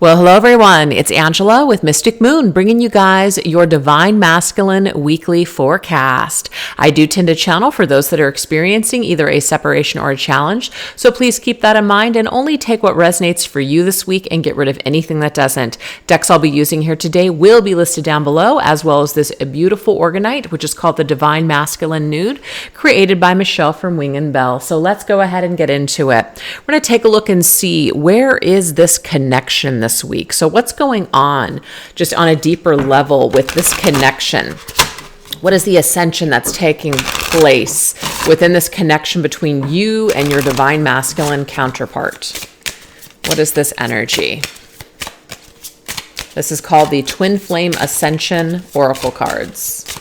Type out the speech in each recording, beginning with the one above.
Well, hello everyone. It's Angela with Mystic Moon, bringing you guys your Divine Masculine weekly forecast. I do tend to channel for those that are experiencing either a separation or a challenge, so please keep that in mind and only take what resonates for you this week and get rid of anything that doesn't. Decks I'll be using here today will be listed down below, as well as this beautiful orgonite, which is called the Divine Masculine Nude, created by Michelle from Wing and Bell. So let's go ahead and get into it. We're going to take a look and see where is this connection this week. So what's going on just on a deeper level with this connection? What is the ascension that's taking place within this connection between you and your divine masculine counterpart? What is this energy? This is called the Twin Flame Ascension Oracle cards.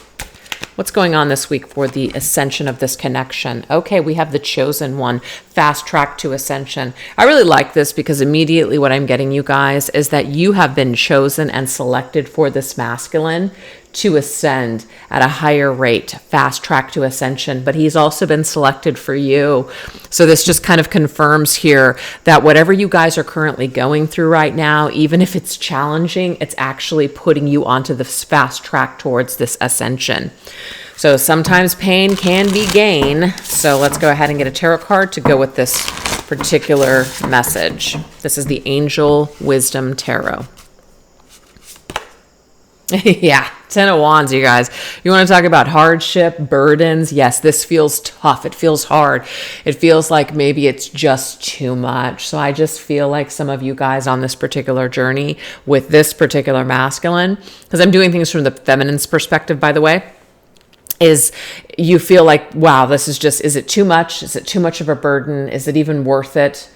What's going on this week for the ascension of this connection? Okay, we have the Chosen One, fast track to ascension. I really like this because immediately what I'm getting, you guys, is that you have been chosen and selected for this masculine to ascend at a higher rate, fast track to ascension, but he's also been selected for you. So this just kind of confirms here that whatever you guys are currently going through right now, even if it's challenging, it's actually putting you onto this fast track towards this ascension. So sometimes pain can be gain. So let's go ahead and get a tarot card to go with this particular message. This is the Angel Wisdom Tarot. Yeah, 10 of Wands, you guys. You want to talk about hardship, burdens? Yes, this feels tough. It feels hard. It feels like maybe it's just too much. So I just feel like some of you guys on this particular journey with this particular masculine, because I'm doing things from the feminine's perspective, by the way, is you feel like, wow, this is just, is it too much? Is it too much of a burden? Is it even worth it?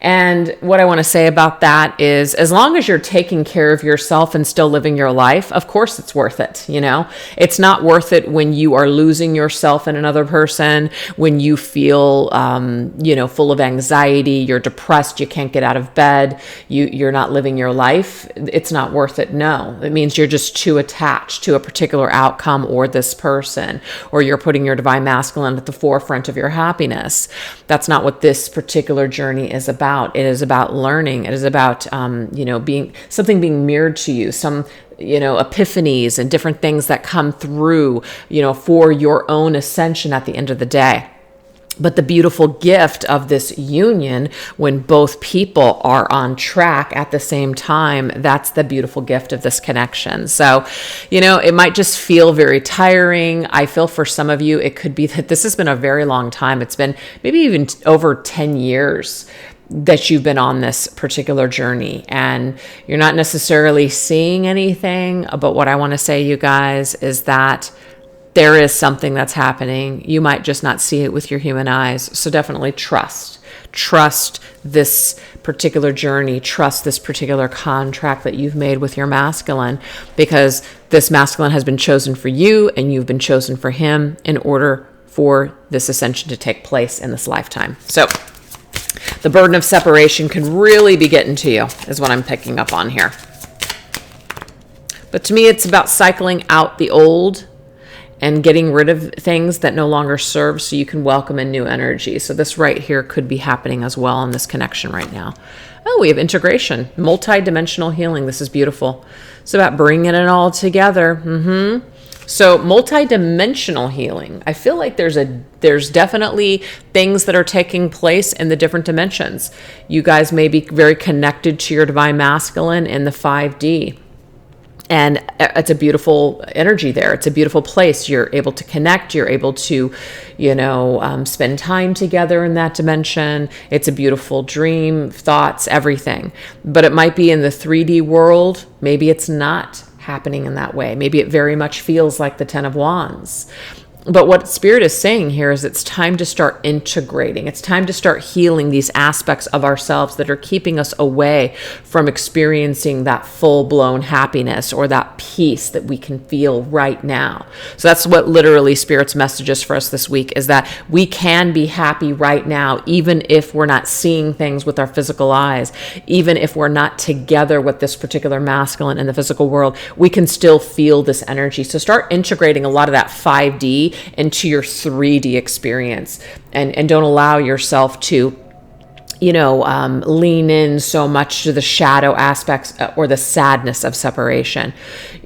And what I want to say about that is, as long as you're taking care of yourself and still living your life, of course it's worth it. You know, it's not worth it when you are losing yourself in another person, when you feel, full of anxiety, you're depressed, you can't get out of bed, you're not living your life. It's not worth it. No, it means you're just too attached to a particular outcome or this person, or you're putting your divine masculine at the forefront of your happiness. That's not what this particular journey is about. It is about learning. It is about, being mirrored to you, some, epiphanies and different things that come through, for your own ascension at the end of the day. But the beautiful gift of this union, when both people are on track at the same time, that's the beautiful gift of this connection. So, it might just feel very tiring. I feel for some of you, it could be that this has been a very long time. It's been maybe even over 10 years that you've been on this particular journey, and you're not necessarily seeing anything. But what I want to say, you guys, is that there is something that's happening. You might just not see it with your human eyes. So definitely trust this particular journey, trust this particular contract that you've made with your masculine, because this masculine has been chosen for you and you've been chosen for him in order for this ascension to take place in this lifetime. So the burden of separation can really be getting to you, is what I'm picking up on here. But to me, it's about cycling out the old and getting rid of things that no longer serve so you can welcome in new energy. So this right here could be happening as well in this connection right now. Oh, we have integration, multi-dimensional healing. This is beautiful. It's about bringing it all together. So multi-dimensional healing. I feel like there's definitely things that are taking place in the different dimensions. You guys may be very connected to your divine masculine in the 5D. And it's a beautiful energy there. It's a beautiful place. You're able to connect. You're able to, spend time together in that dimension. It's a beautiful dream, thoughts, everything. But it might be in the 3D world. Maybe it's not happening in that way. Maybe it very much feels like the 10 of Wands. But what Spirit is saying here is it's time to start integrating. It's time to start healing these aspects of ourselves that are keeping us away from experiencing that full-blown happiness or that peace that we can feel right now. So that's what literally Spirit's message is for us this week, is that we can be happy right now, even if we're not seeing things with our physical eyes, even if we're not together with this particular masculine in the physical world, we can still feel this energy. So start integrating a lot of that 5D into your 3D experience, and don't allow yourself to lean in so much to the shadow aspects or the sadness of separation.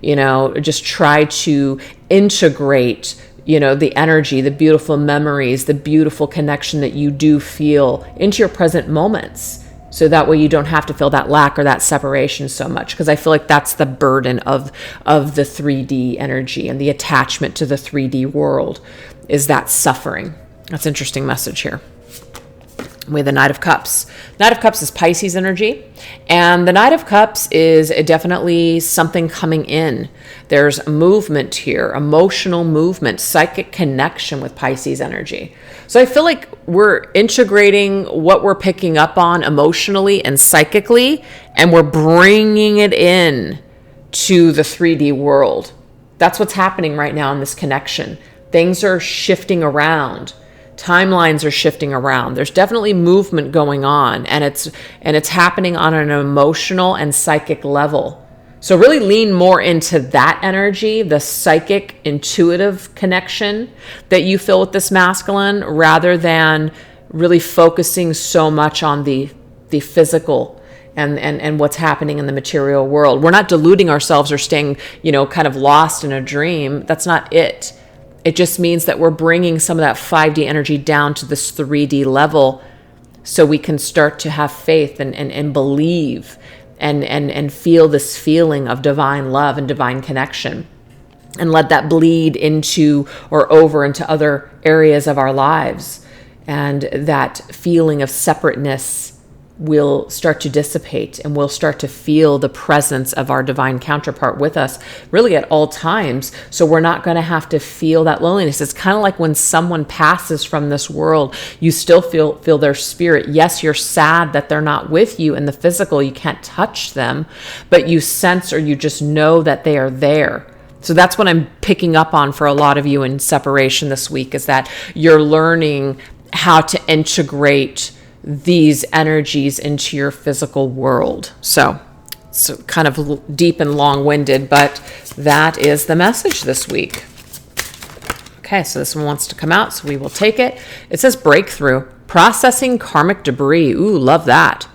Just try to integrate, the energy, the beautiful memories, the beautiful connection that you do feel into your present moments. So that way you don't have to feel that lack or that separation so much. Because I feel like that's the burden of the 3D energy and the attachment to the 3D world, is that suffering. That's an interesting message here. We have the Knight of Cups. Knight of Cups is Pisces energy. And the Knight of Cups is definitely something coming in. There's movement here, emotional movement, psychic connection with Pisces energy. So I feel like we're integrating what we're picking up on emotionally and psychically, and we're bringing it in to the 3D world. That's what's happening right now in this connection. Things are shifting around. Timelines are shifting around. There's definitely movement going on, and it's happening on an emotional and psychic level. So really lean more into that energy, the psychic, intuitive connection that you feel with this masculine, rather than really focusing so much on the physical and what's happening in the material world. We're not deluding ourselves or staying, kind of lost in a dream. That's not it. It just means that we're bringing some of that 5D energy down to this 3D level, so we can start to have faith and believe and feel this feeling of divine love and divine connection, and let that bleed into or over into other areas of our lives. And that feeling of separateness will start to dissipate, and we'll start to feel the presence of our divine counterpart with us really at all times. So we're not going to have to feel that loneliness. It's kind of like when someone passes from this world, you still feel their spirit. Yes, you're sad that they're not with you in the physical, you can't touch them, but you sense, or you just know that they are there. So that's what I'm picking up on for a lot of you in separation this week, is that you're learning how to integrate these energies into your physical world. So it's kind of deep and long-winded, but that is the message this week. Okay, so this one wants to come out, so we will take it. It says breakthrough, processing karmic debris. Ooh, love that.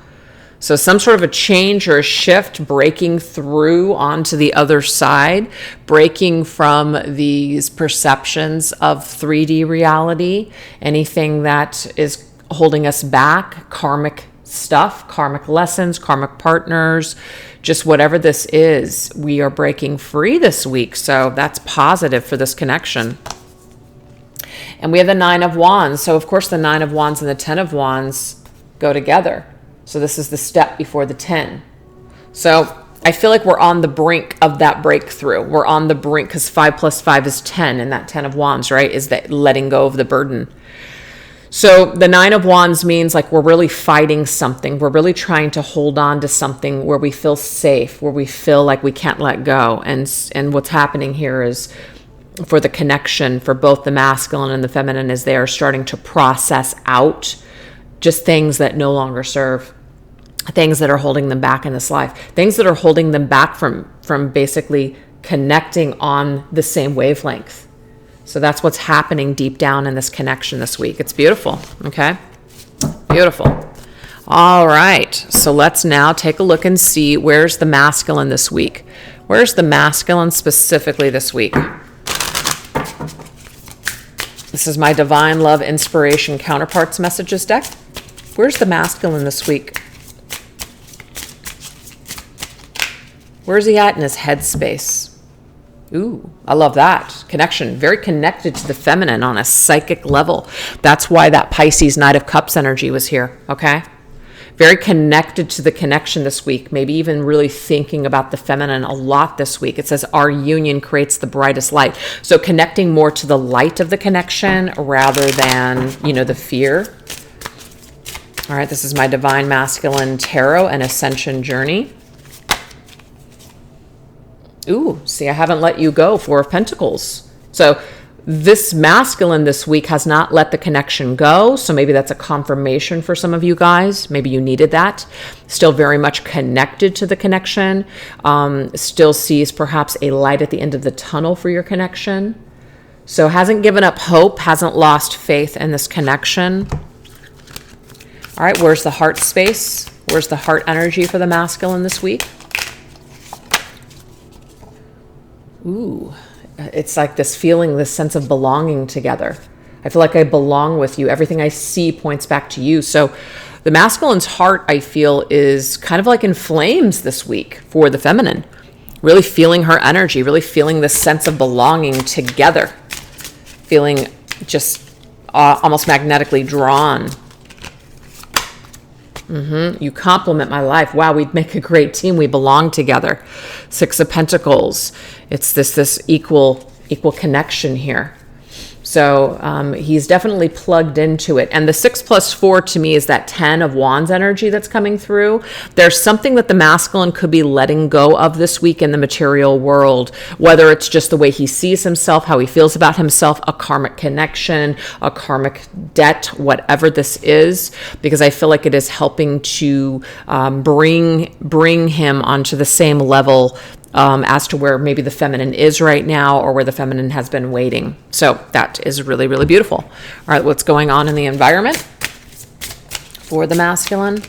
So some sort of a change or a shift, breaking through onto the other side, breaking from these perceptions of 3D reality, anything that is holding us back, karmic stuff, karmic lessons, karmic partners, just whatever this is, we are breaking free this week. So that's positive for this connection. And we have the 9 of Wands. So of course the 9 of Wands and the 10 of Wands go together. So this is the step before the 10. So I feel like we're on the brink of that breakthrough. We're on the brink, because 5 plus 5 is 10, and that 10 of Wands, right, is that letting go of the burden. So the 9 of Wands means like we're really fighting something. We're really trying to hold on to something where we feel safe, where we feel like we can't let go. And what's happening here is, for the connection for both the masculine and the feminine, is they are starting to process out just things that no longer serve, things that are holding them back in this life, things that are holding them back from basically connecting on the same wavelength. So that's what's happening deep down in this connection this week. It's beautiful, okay? Beautiful. All right, so let's now take a look and see, where's the masculine this week? Where's the masculine specifically this week? This is my Divine Love Inspiration Counterparts Messages deck. Where's the masculine this week? Where's he at in his headspace? Ooh, I love that. Connection, very connected to the feminine on a psychic level. That's why that Pisces Knight of Cups energy was here, okay? Very connected to the connection this week, maybe even really thinking about the feminine a lot this week. It says our union creates the brightest light. So connecting more to the light of the connection rather than, the fear. All right, this is my Divine Masculine Tarot and Ascension Journey. Ooh, see, I haven't let you go, 4 of Pentacles. So this masculine this week has not let the connection go. So maybe that's a confirmation for some of you guys. Maybe you needed that. Still very much connected to the connection. Still sees perhaps a light at the end of the tunnel for your connection. So hasn't given up hope, hasn't lost faith in this connection. All right, where's the heart space? Where's the heart energy for the masculine this week? Ooh, it's like this feeling, this sense of belonging together. I feel like I belong with you. Everything I see points back to you. So the masculine's heart, I feel, is kind of like in flames this week for the feminine. Really feeling her energy, really feeling this sense of belonging together. Feeling just almost magnetically drawn. You complement my life. Wow, we'd make a great team. We belong together. 6 of Pentacles. It's this equal connection here. So he's definitely plugged into it. And the 6 + 4 to me is that 10 of Wands energy that's coming through. There's something that the masculine could be letting go of this week in the material world, whether it's just the way he sees himself, how he feels about himself, a karmic connection, a karmic debt, whatever this is, because I feel like it is helping to bring him onto the same level as to where maybe the feminine is right now, or where the feminine has been waiting. So that is really, really beautiful. All right, what's going on in the environment for the masculine?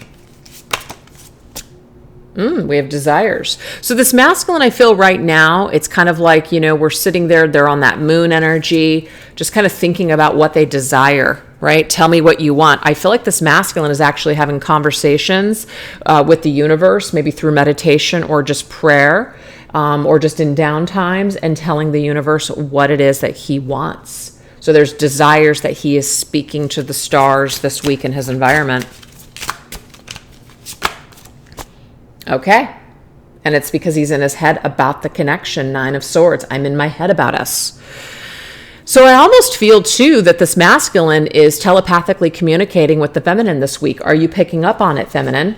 We have desires. So this masculine, I feel right now, it's kind of like, we're sitting there, they're on that moon energy, just kind of thinking about what they desire, right? Tell me what you want. I feel like this masculine is actually having conversations with the universe, maybe through meditation or just prayer, or just in downtimes, and telling the universe what it is that he wants. So there's desires that he is speaking to the stars this week in his environment. Okay. And it's because he's in his head about the connection. 9 of Swords. I'm in my head about us. So I almost feel too that this masculine is telepathically communicating with the feminine this week. Are you picking up on it, feminine?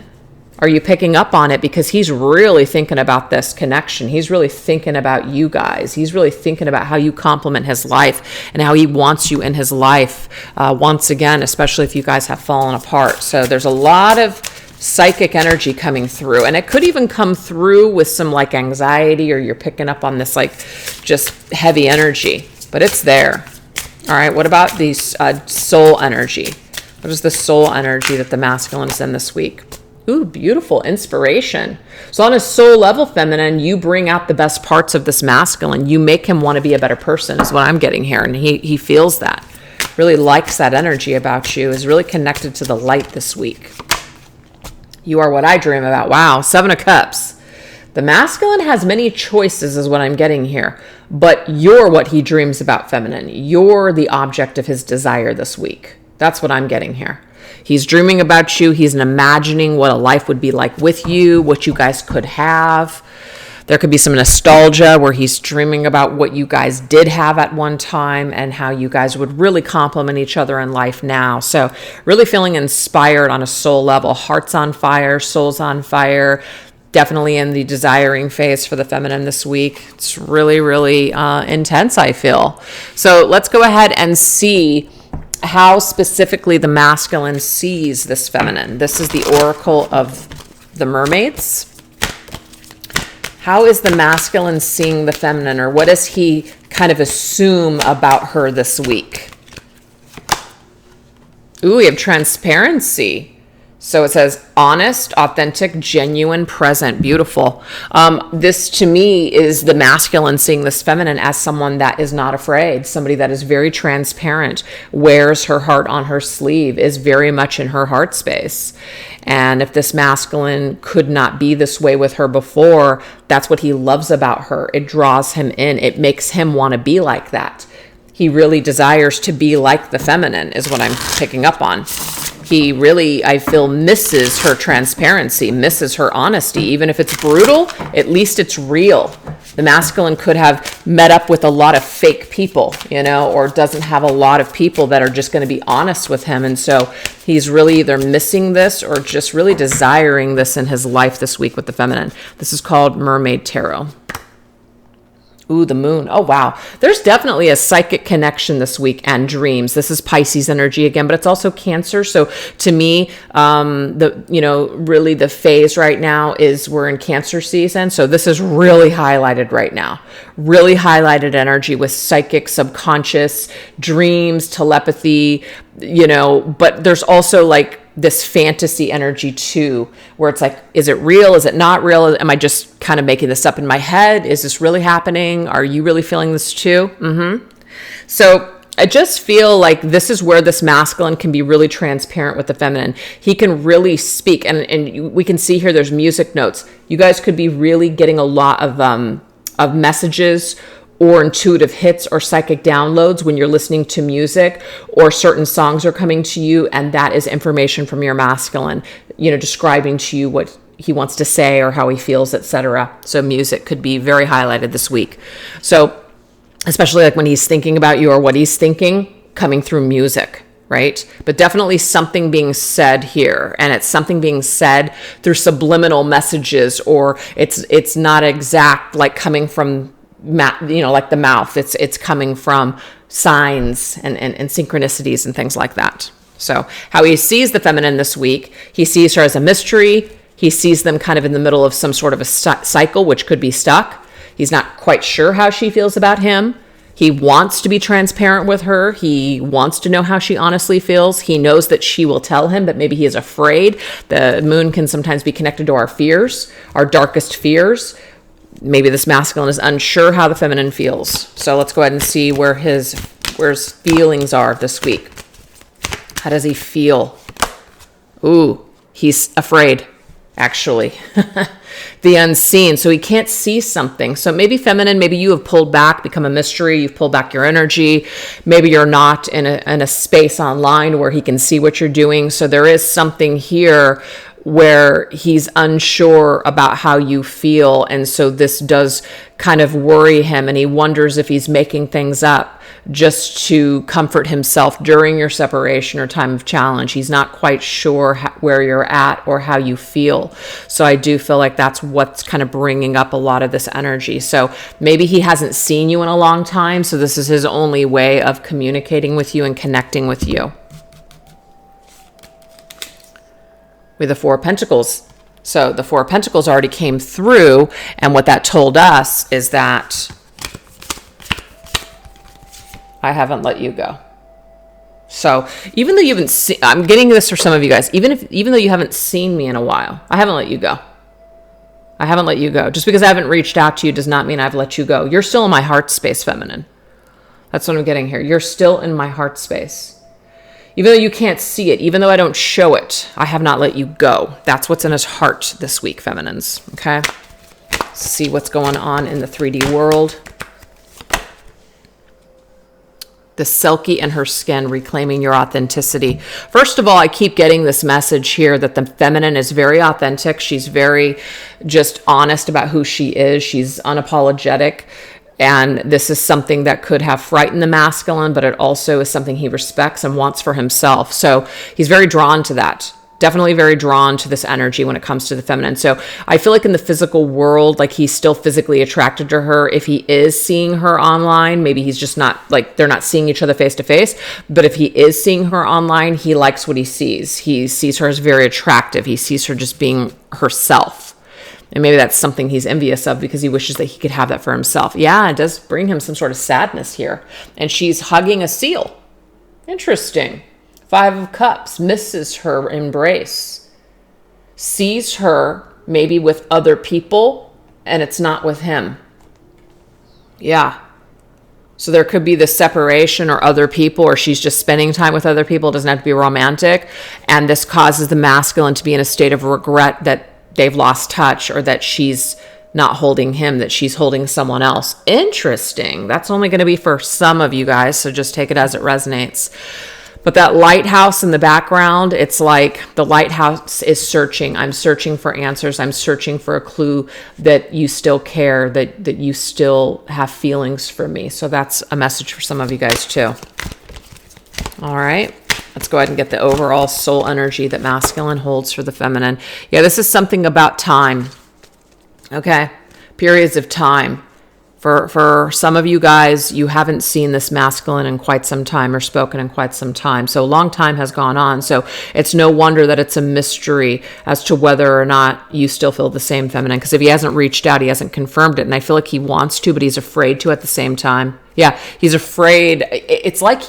Are you picking up on it? Because he's really thinking about this connection. He's really thinking about you guys. He's really thinking about how you complement his life and how he wants you in his life. Once again, especially if you guys have fallen apart. So there's a lot of psychic energy coming through, and it could even come through with some like anxiety, or you're picking up on this like just heavy energy, but it's there. All right, what about these soul energy? What is the soul energy that the masculine is in this week? Ooh, beautiful inspiration. So on a soul level, feminine, you bring out the best parts of this masculine. You make him want to be a better person is what I'm getting here. And he feels that, really likes that energy about you, is really connected to the light this week. You are what I dream about. Wow, 7 of Cups. The masculine has many choices is what I'm getting here, but you're what he dreams about, feminine. You're the object of his desire this week. That's what I'm getting here. He's dreaming about you. He's imagining what a life would be like with you, what you guys could have. There could be some nostalgia where he's dreaming about what you guys did have at one time and how you guys would really complement each other in life now. So really feeling inspired on a soul level. Heart's on fire, soul's on fire. Definitely in the desiring phase for the feminine this week. It's really, really intense, I feel. So let's go ahead and see how specifically the masculine sees this feminine. This is the Oracle of the Mermaids. How is the masculine seeing the feminine, or what does he kind of assume about her this week? Ooh, we have transparency. So it says honest, authentic, genuine, present, beautiful. This to me is the masculine seeing this feminine as someone that is not afraid, somebody that is very transparent, wears her heart on her sleeve, is very much in her heart space. And if this masculine could not be this way with her before, that's what he loves about her. It draws him in. It makes him want to be like that. He really desires to be like the feminine is what I'm picking up on. He really, I feel, misses her transparency, misses her honesty. Even if it's brutal, at least it's real. The masculine could have met up with a lot of fake people, or doesn't have a lot of people that are just going to be honest with him. And so he's really either missing this or just really desiring this in his life this week with the feminine. This is called Mermaid Tarot. Ooh, the moon. Oh, wow. There's definitely a psychic connection this week and dreams. This is Pisces energy again, but it's also Cancer. So to me, really the phase right now is we're in Cancer season. So this is really highlighted right now. Really highlighted energy with psychic, subconscious, dreams, telepathy, but there's also like this fantasy energy too, where it's like, is it real? Is it not real? Am I just kind of making this up in my head? Is this really happening? Are you really feeling this too? So I just feel like this is where this masculine can be really transparent with the feminine. He can really speak, and we can see here there's music notes. You guys could be really getting a lot of messages or intuitive hits or psychic downloads when you're listening to music, or certain songs are coming to you, and that is information from your masculine, describing to you what he wants to say or how he feels, etc. So music could be very highlighted this week. So especially like when he's thinking about you or what he's thinking, coming through music, right? But definitely something being said here, and it's something being said through subliminal messages, or it's not exact, like coming from like the mouth. It's coming from signs and synchronicities and things like that. So how he sees the feminine this week, he sees her as a mystery. He sees them kind of in the middle of some sort of a cycle, which could be stuck. He's not quite sure how she feels about him. He wants to be transparent with her. He wants to know how she honestly feels. He knows that she will tell him, but maybe he is afraid. The moon can sometimes be connected to our fears, our darkest fears. Maybe this masculine is unsure how the feminine feels. So let's go ahead and see where his feelings are this week. How does he feel? Ooh, he's afraid, actually. The unseen. So he can't see something. So maybe feminine, maybe you have pulled back, become a mystery. You've pulled back your energy. Maybe you're not in a space online where he can see what you're doing. So there is something here where he's unsure about how you feel. And so this does kind of worry him, and he wonders if he's making things up just to comfort himself during your separation or time of challenge. He's not quite sure where you're at or how you feel. So I do feel like that's what's kind of bringing up a lot of this energy. So maybe he hasn't seen you in a long time, so this is his only way of communicating with you and connecting with you. With the Four of Pentacles. So the Four of Pentacles already came through, and what that told us is that I haven't let you go. So even though you haven't seen, I'm getting this for some of you guys, even though you haven't seen me in a while, I haven't let you go. I haven't let you go. Just because I haven't reached out to you does not mean I've let you go. You're still in my heart space, feminine. That's what I'm getting here. You're still in my heart space. Even though you can't see it, even though I don't show it, I have not let you go. That's what's in his heart this week, feminines. Okay? Let's see what's going on in the 3D world. The Selkie and her skin, reclaiming your authenticity. First of all, I keep getting this message here that the feminine is very authentic. She's very just honest about who she is. She's unapologetic. And this is something that could have frightened the masculine, but it also is something he respects and wants for himself. So he's very drawn to that. Definitely very drawn to this energy when it comes to the feminine. So I feel like in the physical world, like he's still physically attracted to her. If he is seeing her online, maybe he's just not, like they're not seeing each other face to face. But if he is seeing her online, he likes what he sees. He sees her as very attractive. He sees her just being herself. And maybe that's something he's envious of because he wishes that he could have that for himself. Yeah, it does bring him some sort of sadness here. And she's hugging a seal. Interesting. 5 of Cups, misses her embrace. Sees her maybe with other people, and it's not with him. Yeah. So there could be the separation or other people, or she's just spending time with other people. It doesn't have to be romantic. And this causes the masculine to be in a state of regret that they've lost touch, or that she's not holding him, that she's holding someone else. Interesting. That's only going to be for some of you guys, so just take it as it resonates. But that lighthouse in the background, it's like the lighthouse is searching. I'm searching for answers. I'm searching for a clue that you still care, that you still have feelings for me. So that's a message for some of you guys too. All right. Let's go ahead and get the overall soul energy that masculine holds for the feminine. Yeah, this is something about time. Okay. Periods of time. For some of you guys, you haven't seen this masculine in quite some time or spoken in quite some time. So a long time has gone on. So it's no wonder that it's a mystery as to whether or not you still feel the same feminine. Because if he hasn't reached out, he hasn't confirmed it. And I feel like he wants to, but he's afraid to at the same time. Yeah, he's afraid. It's like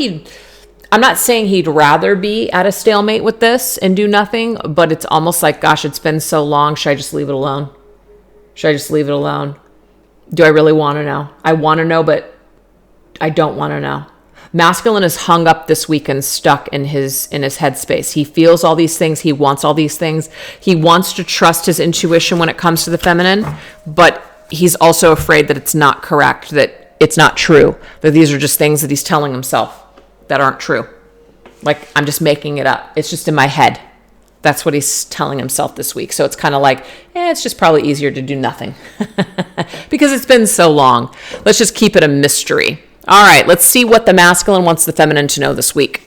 I'm not saying he'd rather be at a stalemate with this and do nothing, but it's almost like, gosh, it's been so long. Should I just leave it alone? Should I just leave it alone? Do I really want to know? I want to know, but I don't want to know. Masculine is hung up this week and stuck in his headspace. He feels all these things. He wants all these things. He wants to trust his intuition when it comes to the feminine, but he's also afraid that it's not correct, that it's not true, that these are just things that he's telling himself that aren't true. Like, I'm just making it up. It's just in my head. That's what he's telling himself this week. So it's kind of like, it's just probably easier to do nothing because it's been so long. Let's just keep it a mystery. All right, let's see what the masculine wants the feminine to know this week.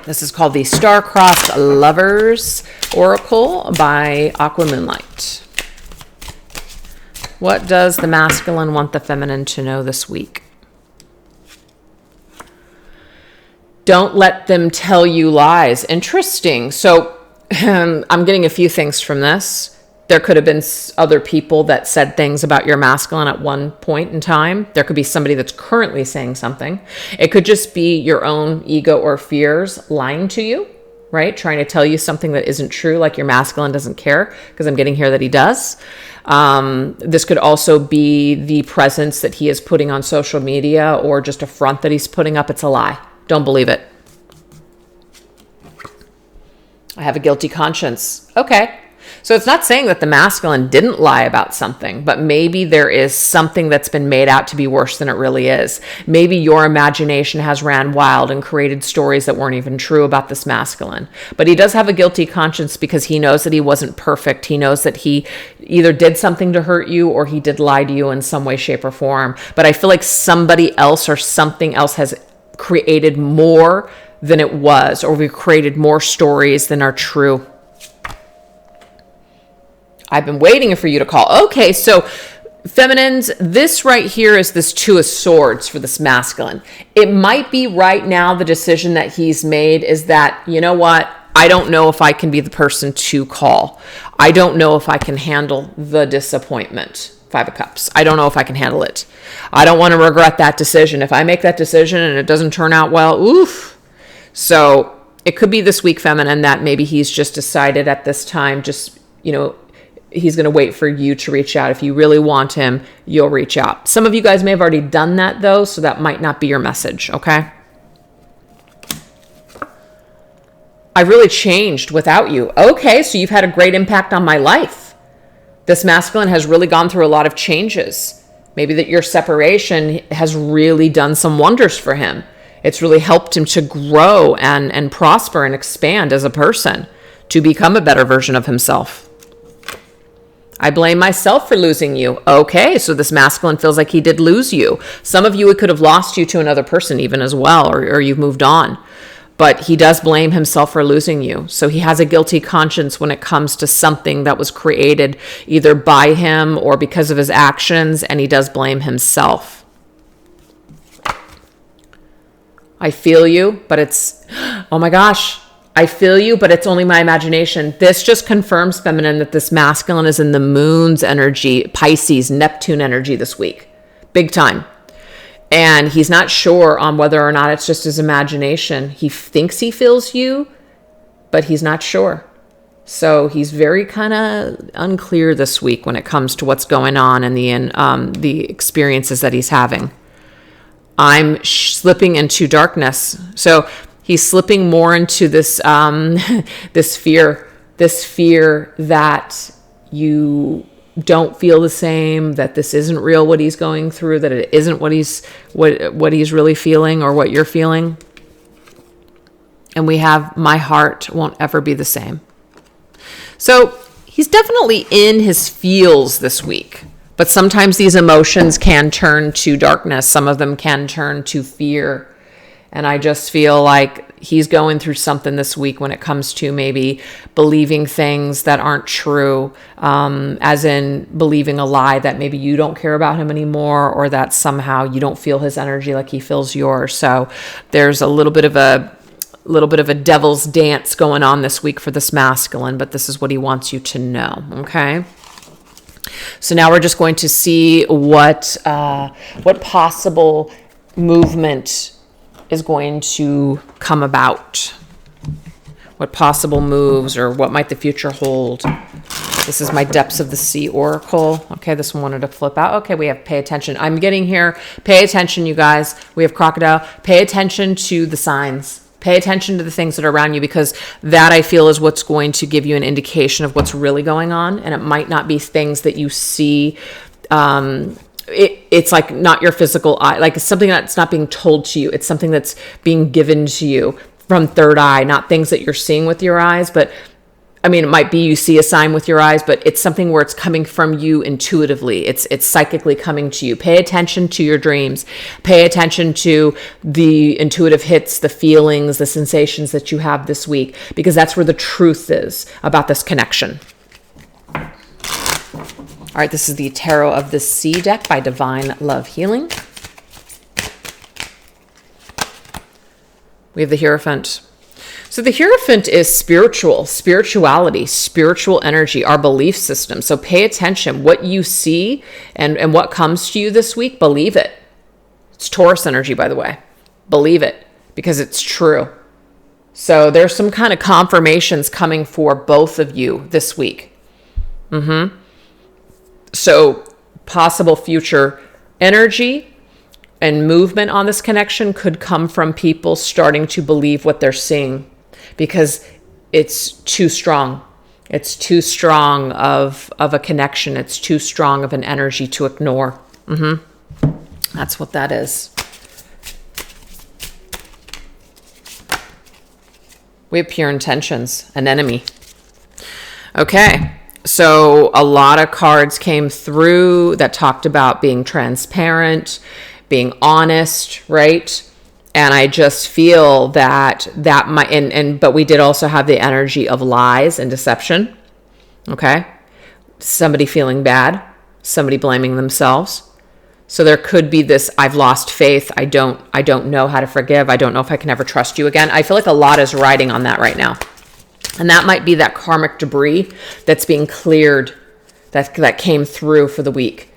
This is called the Star-Crossed Lovers Oracle by Aqua Moonlight. What does the masculine want the feminine to know this week? Don't let them tell you lies. Interesting. So I'm getting a few things from this. There could have been other people that said things about your masculine at one point in time. There could be somebody that's currently saying something. It could just be your own ego or fears lying to you, right? Trying to tell you something that isn't true, like your masculine doesn't care, because I'm getting here that he does. This could also be the presence that he is putting on social media or just a front that he's putting up. It's a lie. Don't believe it. I have a guilty conscience. Okay. So it's not saying that the masculine didn't lie about something, but maybe there is something that's been made out to be worse than it really is. Maybe your imagination has ran wild and created stories that weren't even true about this masculine. But he does have a guilty conscience because he knows that he wasn't perfect. He knows that he either did something to hurt you or he did lie to you in some way, shape, or form. But I feel like somebody else or something else has created more than it was, or we've created more stories than are true. I've been waiting for you to call. Okay, so feminines, this right here is this Two of Swords for this masculine. It might be right now the decision that he's made is that, you know what? I don't know if I can be the person to call. I don't know if I can handle the disappointment. Five of Cups. I don't know if I can handle it. I don't want to regret that decision. If I make that decision and it doesn't turn out well, oof. So it could be this week, feminine, that maybe he's just decided at this time, just, he's going to wait for you to reach out. If you really want him, you'll reach out. Some of you guys may have already done that though, so that might not be your message, okay? I've really changed without you. Okay, so you've had a great impact on my life. This masculine has really gone through a lot of changes. Maybe that your separation has really done some wonders for him. It's really helped him to grow and prosper and expand as a person, to become a better version of himself. I blame myself for losing you. Okay, so this masculine feels like he did lose you. Some of you, it could have lost you to another person even as well, or you've moved on. But he does blame himself for losing you. So he has a guilty conscience when it comes to something that was created either by him or because of his actions, and he does blame himself. I feel you, but it's, oh my gosh, I feel you, but it's only my imagination. This just confirms, feminine, that this masculine is in the moon's energy, Pisces, Neptune energy this week. Big time. And he's not sure on whether or not it's just his imagination. He thinks he feels you, but he's not sure. So he's very kind of unclear this week when it comes to what's going on and the experiences that he's having. I'm slipping into darkness. So he's slipping more into this this fear that you don't feel the same, that this isn't real, what he's going through, that it isn't what he's really feeling or what you're feeling. And we have, my heart won't ever be the same. So he's definitely in his feels this week, but sometimes these emotions can turn to darkness. Some of them can turn to fear. And I just feel like he's going through something this week when it comes to maybe believing things that aren't true, as in believing a lie that maybe you don't care about him anymore, or that somehow you don't feel his energy like he feels yours. So there's a little bit of a devil's dance going on this week for this masculine, but this is what he wants you to know, okay? So now we're just going to see what possible movement is going to come about. What possible moves or what might the future hold? This is my Depths of the Sea Oracle. Okay, this one wanted to flip out. Okay, we have pay attention. I'm getting here. Pay attention, you guys. We have crocodile. Pay attention to the signs. Pay attention to the things that are around you, because that, I feel, is what's going to give you an indication of what's really going on. And it might not be things that you see. It's like not your physical eye. Like it's something that's not being told to you. It's something that's being given to you from third eye, not things that you're seeing with your eyes, but I mean, it might be you see a sign with your eyes, but it's something where it's coming from you intuitively. It's psychically coming to you. Pay attention to your dreams. Pay attention to the intuitive hits, the feelings, the sensations that you have this week, because that's where the truth is about this connection. All right, this is the Tarot of the Sea deck by Divine Love Healing. We have the Hierophant. So the Hierophant is spirituality, spiritual energy, our belief system. So pay attention. What you see and what comes to you this week, believe it. It's Taurus energy, by the way. Believe it, because it's true. So there's some kind of confirmations coming for both of you this week. So possible future energy and movement on this connection could come from people starting to believe what they're seeing, because it's too strong. It's too strong of a connection. It's too strong of an energy to ignore. That's what that is. We have pure intentions, an enemy. Okay. So a lot of cards came through that talked about being transparent, being honest, right? And I just feel that might, but we did also have the energy of lies and deception. Okay. Somebody feeling bad, somebody blaming themselves. So there could be this, I've lost faith. I don't know how to forgive. I don't know if I can ever trust you again. I feel like a lot is riding on that right now. And that might be that karmic debris that's being cleared, that came through for the week.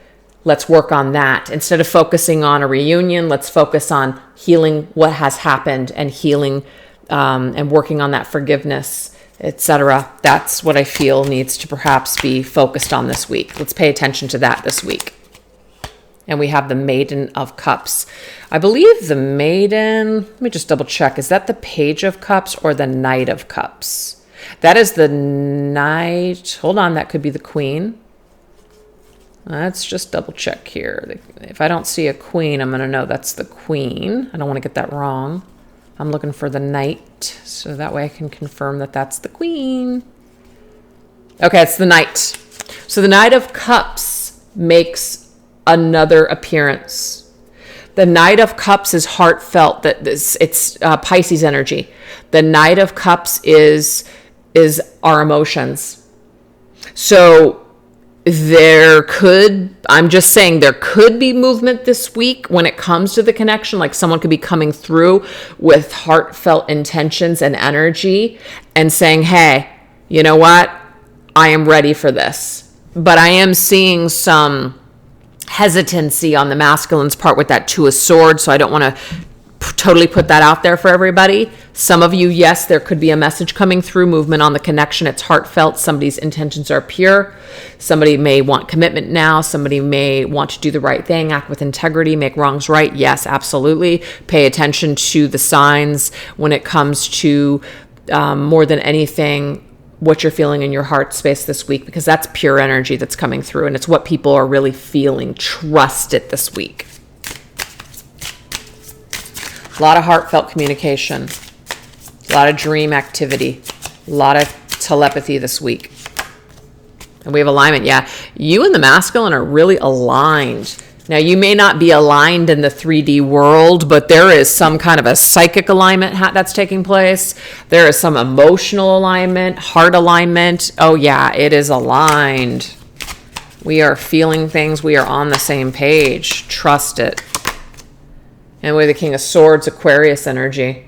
Let's work on that. Instead of focusing on a reunion, let's focus on healing what has happened and healing and working on that forgiveness, etc. That's what I feel needs to perhaps be focused on this week. Let's pay attention to that this week. And we have the Maiden of Cups. I believe the Maiden, let me just double check. Is that the Page of Cups or the Knight of Cups? That is the Knight. Hold on, that could be the Queen. Let's just double check here. If I don't see a Queen, I'm going to know that's the Queen. I don't want to get that wrong. I'm looking for the Knight, so that way I can confirm that that's the Queen. Okay, it's the Knight. So the Knight of Cups makes another appearance. The Knight of Cups is heartfelt. It's Pisces energy. The Knight of Cups is our emotions. So I'm just saying there could be movement this week when it comes to the connection. Like someone could be coming through with heartfelt intentions and energy and saying, hey, you know what? I am ready for this. But I am seeing some hesitancy on the masculine's part with that Two of Swords. So I don't want to totally put that out there for everybody. Some of you, yes, there could be a message coming through, movement on the connection. It's heartfelt. Somebody's intentions are pure. Somebody may want commitment now. Somebody may want to do the right thing, act with integrity, make wrongs right. Yes, absolutely. Pay attention to the signs when it comes to more than anything, what you're feeling in your heart space this week, because that's pure energy that's coming through, and it's what people are really feeling. Trust it this week. A lot of heartfelt communication, a lot of dream activity, a lot of telepathy this week. And we have alignment. Yeah, you and the masculine are really aligned. Now, you may not be aligned in the 3D world, but there is some kind of a psychic alignment that's taking place. There is some emotional alignment, heart alignment. Oh, yeah, it is aligned. We are feeling things. We are on the same page. Trust it. And we're the King of Swords, Aquarius energy.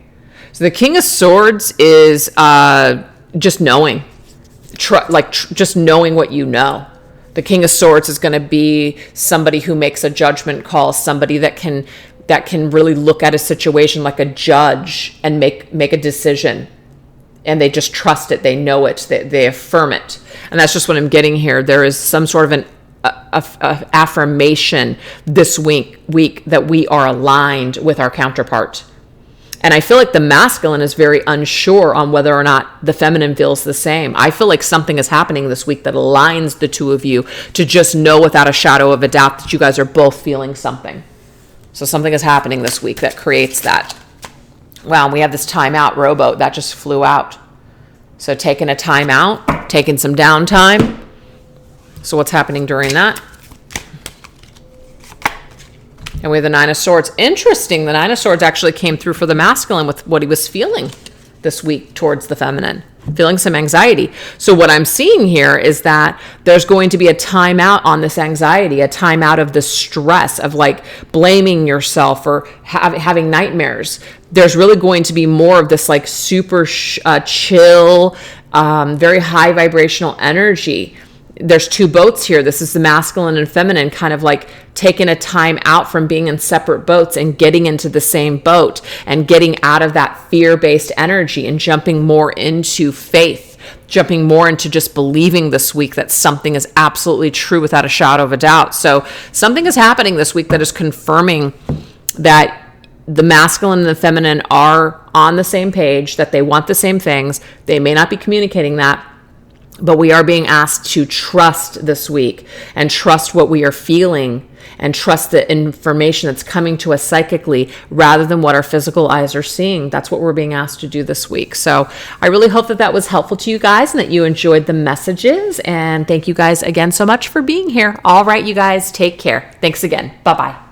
So the King of Swords is just knowing. Just knowing what you know. The King of Swords is going to be somebody who makes a judgment call, somebody that can that can really look at a situation like a judge and make a decision. And they just trust it. They know it. They affirm it. And that's just what I'm getting here. There is some sort of an affirmation this week that we are aligned with our counterpart. And I feel like the masculine is very unsure on whether or not the feminine feels the same. I feel like something is happening this week that aligns the two of you to just know without a shadow of a doubt that you guys are both feeling something. So something is happening this week that creates that. Wow, we have this timeout rowboat that just flew out. So taking a timeout, taking some downtime. So what's happening during that? And we have the Nine of Swords. Interesting. The Nine of Swords actually came through for the masculine with what he was feeling this week towards the feminine, feeling some anxiety. So what I'm seeing here is that there's going to be a timeout on this anxiety, a timeout of the stress of like blaming yourself or having nightmares. There's really going to be more of this like super chill, very high vibrational energy. There's two boats here. This is the masculine and feminine kind of like taking a time out from being in separate boats and getting into the same boat and getting out of that fear-based energy and jumping more into faith, jumping more into just believing this week that something is absolutely true without a shadow of a doubt. So something is happening this week that is confirming that the masculine and the feminine are on the same page, that they want the same things. They may not be communicating that, but we are being asked to trust this week and trust what we are feeling and trust the information that's coming to us psychically rather than what our physical eyes are seeing. That's what we're being asked to do this week. So I really hope that that was helpful to you guys and that you enjoyed the messages. And thank you guys again so much for being here. All right, you guys, take care. Thanks again. Bye-bye.